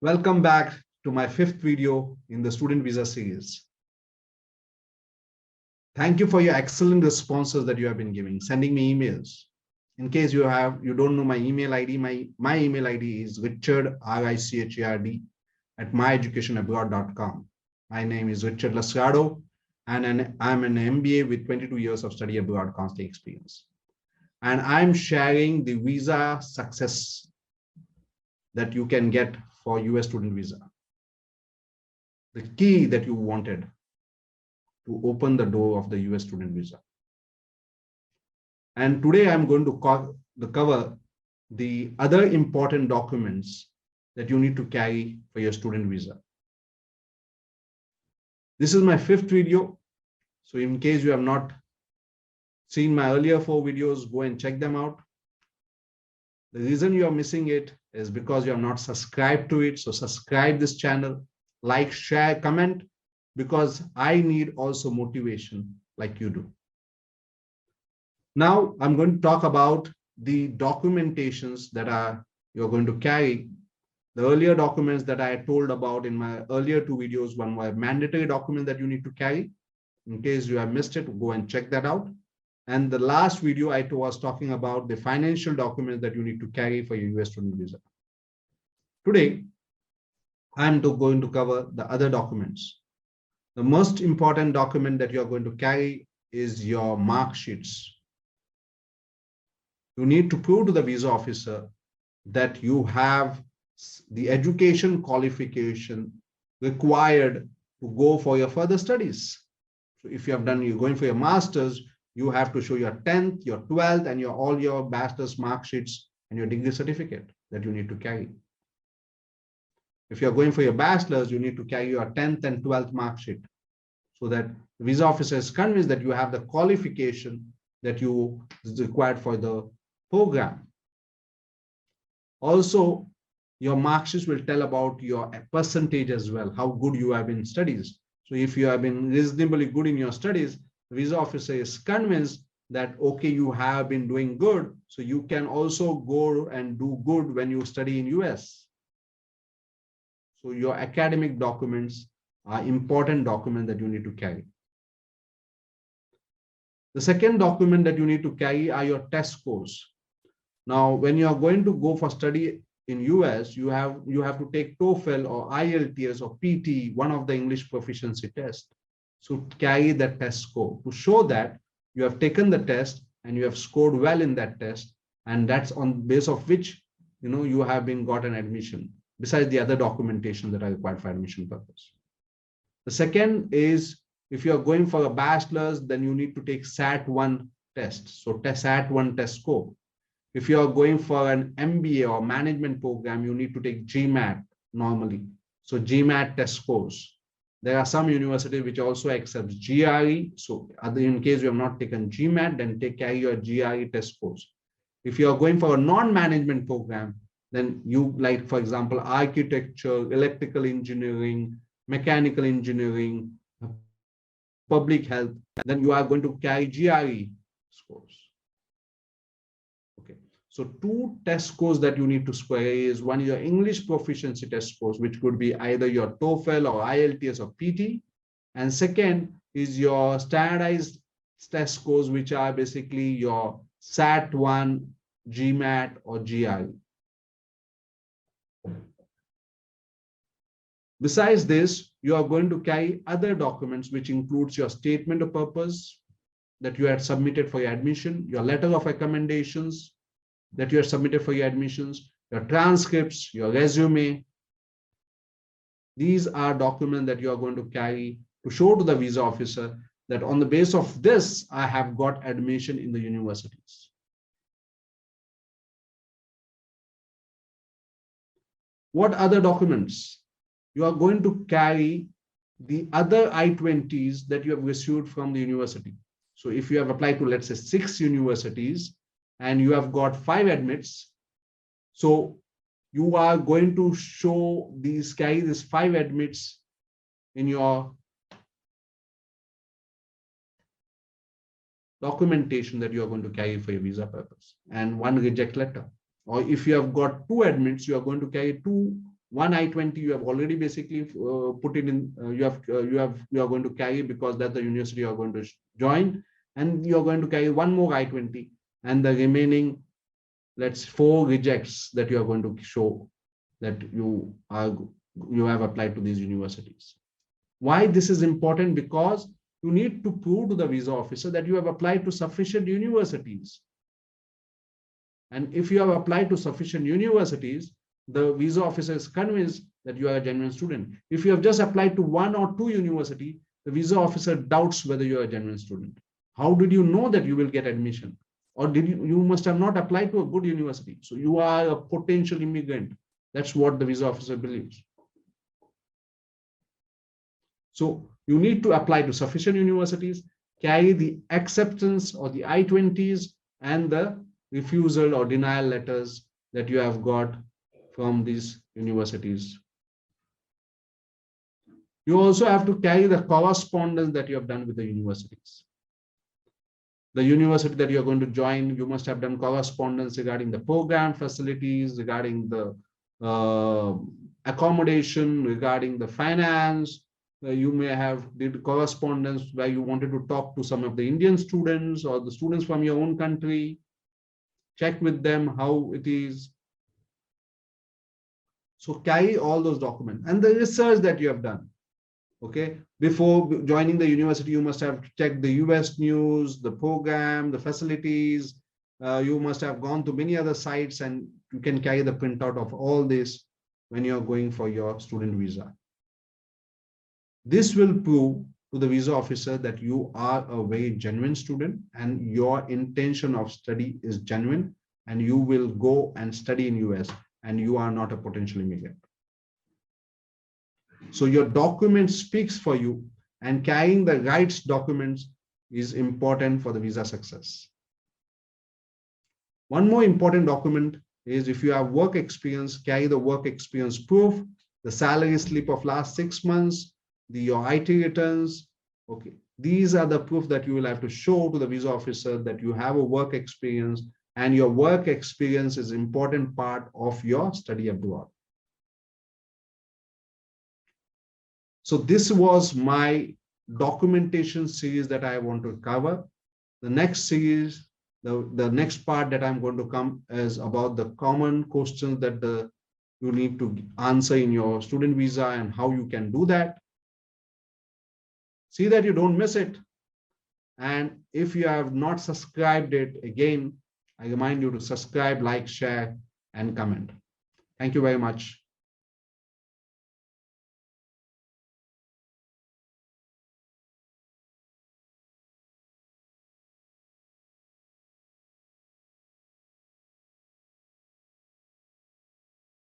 Welcome back to my fifth video in the student visa series. Thank you for your excellent responses that you have been giving, sending me emails. In case you don't know my email ID, my email ID is Richard, R-I-C-H-A-R-D, at myeducationabroad.com. My name is Richard Lasrado, and I'm an MBA with 22 years of study abroad counseling experience. And I'm sharing the visa success that you can get for US student visa. The key that you wanted to open the door of the US student visa. And today I'm going to cover the other important documents that you need to carry for your student visa. This is my fifth video. So in case you have not seen my earlier 4 videos, go and check them out. The reason you are missing it is because you have not subscribed to it. So subscribe this channel, like, share, comment, because I need also motivation like you do. Now I'm going to talk about the documentations that you're going to carry. The earlier documents that I told about in my earlier 2 videos, one were mandatory document that you need to carry. In case you have missed it, go and check that out. And the last video I was talking about the financial documents that you need to carry for your US student visa. Today, I'm going to cover the other documents. The most important document that you're going to carry is your mark sheets. You need to prove to the visa officer that you have the education qualification required to go for your further studies. So if you're going for your master's, you have to show your 10th, your 12th, and all your bachelor's mark sheets and your degree certificate that you need to carry. If you're going for your bachelor's, you need to carry your 10th and 12th mark sheet so that the visa officer is convinced that you have the qualification that is required for the program. Also, your mark sheets will tell about your percentage as well, how good you have been in studies. So if you have been reasonably good in your studies, the visa officer is convinced that, okay, you have been doing good, so you can also go and do good when you study in US. So your academic documents are important documents that you need to carry. The second document that you need to carry are your test scores. Now, when you are going to go for study in US, you have to take TOEFL or IELTS or PT, one of the English proficiency tests. So carry that test score to show that you have taken the test and you have scored well in that test, and that's on the basis of which you have got an admission, besides the other documentation that are required for admission purpose. The second is, if you are going for a bachelor's, then you need to take SAT-1 test. So SAT-1 test score. If you are going for an MBA or management program, you need to take GMAT normally. So GMAT test scores. There are some universities which also accept GRE. So in case you have not taken GMAT, then carry your GRE test scores. If you are going for a non-management program, then like, for example, architecture, electrical engineering, mechanical engineering, public health, then you are going to carry GRE scores. Okay. So 2 test scores that you need to score is, one is your English proficiency test scores, which could be either your TOEFL or IELTS or PT. And second is your standardized test scores, which are basically your SAT-1, GMAT or GRE. Besides this, you are going to carry other documents, which includes your statement of purpose that you had submitted for your admission, your letter of recommendations that you have submitted for your admissions, your transcripts, your resume. These are documents that you are going to carry to show to the visa officer that on the basis of this, I have got admission in the universities. What other documents? You are going to carry the other I-20s that you have received from the university. So if you have applied to, let's say, 6 universities and you have got 5 admits, so you are going to carry these 5 admits in your documentation that you are going to carry for your visa purpose, and 1 reject letter. Or if you have got 2 admits, you are going to carry 2 One I-20 you have already basically put it in. You are going to carry because that's the university you are going to join, and you are going to carry one more I-20, and the remaining, let's 4 rejects that you are going to show that you have applied to these universities. Why this is important? Because you need to prove to the visa officer that you have applied to sufficient universities. And if you have applied to sufficient universities, the visa officer is convinced that you are a genuine student. If you have just applied to 1 or 2 universities, the visa officer doubts whether you are a genuine student. How did you know that you will get admission? Or you must have not applied to a good university. So you are a potential immigrant. That's what the visa officer believes. So you need to apply to sufficient universities, carry the acceptance or the I-20s and the refusal or denial letters that you have got from these universities. You also have to carry the correspondence that you have done with the universities. The university that you are going to join, you must have done correspondence regarding the program facilities, regarding the accommodation, regarding the finance. You may have did correspondence where you wanted to talk to some of the Indian students or the students from your own country, check with them how it is. So carry all those documents and the research that you have done. Okay, before joining the university, you must have checked the US news, the program, the facilities. You must have gone to many other sites, and you can carry the printout of all this when you're going for your student visa. This will prove to the visa officer that you are a very genuine student and your intention of study is genuine, and you will go and study in US and you are not a potential immigrant. So your document speaks for you, and carrying the right documents is important for the visa success. One more important document is if you have work experience, carry the work experience proof, the salary slip of last 6 months, your IT returns. Okay, these are the proof that you will have to show to the visa officer that you have a work experience, and your work experience is an important part of your study abroad. So this was my documentation series that I want to cover. The next series, the next part that I'm going to come is about the common questions that you need to answer in your student visa and how you can do that. See that you don't miss it. And if you have not subscribed it, again, I remind you to subscribe, like, share, and comment. Thank you very much.